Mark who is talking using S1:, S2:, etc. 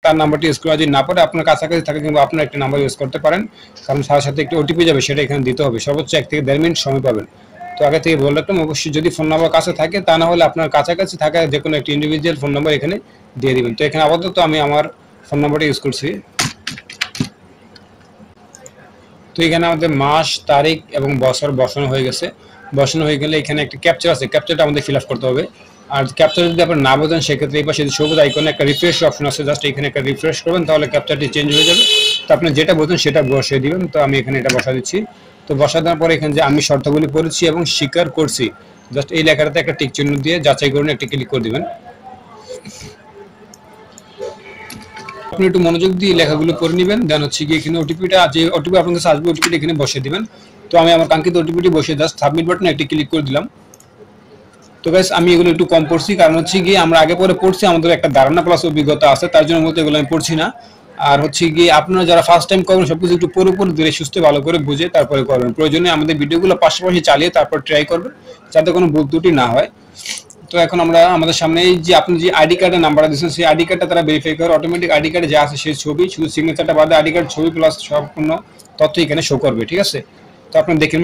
S1: তার নাম্বারটি ইউজ করা যদি না পারে আপনার কাছাকাছি থাকে কিংবা আপনার একটা নাম্বার ইউজ করতে পারেন, কারণ সাথে সাথে একটি ওটিপি যাবে, সেটা এখানে দিতে হবে। সর্বোচ্চ 1 থেকে 1.5 মিনিট সময় পাবেন। তো আগে থেকে বলে রাখলাম, অবশ্যই যদি ফোন নাম্বার কাছে থাকে, তা না হলে আপনার কাছাকাছি থাকা যে কোনো একটি ইন্ডিভিজুয়াল ফোন নাম্বার এখানে দিয়ে দিবেন। তো এখানে আপাতত আমি আমার ফোন নাম্বারটা ইউজ করছি। তো এখানে আমাদের মাস, তারিখ এবং বছর বসানো হয়ে গেছে। বসানো হয়ে গেলে এখানে একটা ক্যাপচার আছে, ক্যাপচারটা আমাদের ফিল আপ করতে হবে। আর ক্যাপচার যদি আপনার না বোঝেন, সেক্ষেত্রে এই পাশে সবুজ আইকনে একটা রিফ্রেশ অপশন আছে, জাস্ট এখানে একটা রিফ্রেশ করবেন, তাহলে ক্যাপচারটি চেঞ্জ হয়ে যাবে। তো আপনি যেটা বোঝেন সেটা বসিয়ে দিবেন। তো আমি এখানে এটা বসা দিচ্ছি। তো বসা দেওয়ার পরে এখানে যে আমি শর্তগুলি পড়েছি এবং স্বীকার করছি, জাস্ট এই লেখাটাতে একটা টিক চিহ্ন দিয়ে যাচাই করুন, একটা ক্লিক করে দিবেন। আপনি একটু মনোযোগ দিয়ে লেখাগুলো পড়ে নেবেন। দেন হচ্ছে কি এখানে ওটিপিটা, যে ওটিপি আপনার কাছে আসবে, ওটিপিটা এখানে বসিয়ে দিবেন। তো আমি আমার কাঙ্ক্ষিত ওটিপিটি বসিয়ে জাস্ট সাবমিট বাটনে একটি ক্লিক করে দিলাম। তো গাইস, আমি এগুলো একটু কম পড়ছি, কারণ হচ্ছে কি আমরা আগে পরে পড়ছি, আমাদের একটা ধারণা প্লাস অভিজ্ঞতা আছে, তার জন্য মূলত এগুলো আমি পড়ছি না। আর হচ্ছে কি আপনারা যারা ফার্স্ট টাইম করবেন, সবকিছু একটু পুরোপুরি ধীরে সুস্থে ভালো করে বুঝে তারপরে করবেন। প্রয়োজনে আমাদের ভিডিওগুলো পাশাপাশি চালিয়ে তারপর ট্রাই করবেন, যাতে কোনো ভুল ত্রুটি না হয়। তো এখন আমরা আমাদের সামনে এই যে আপনি যে আইডি কার্ডের নাম্বারটা দিচ্ছেন, সেই আইডি কার্ডটা তারা ভেরিফাই করে অটোমেটিক আইডি কার্ডে যা আছে সেই ছবি, শুধু সিগনেচারটা বাদে আইডি কার্ড ছবি প্লাস সম্পূর্ণ তথ্য এখানে শো করবে। ঠিক আছে, তো আপনার দেখে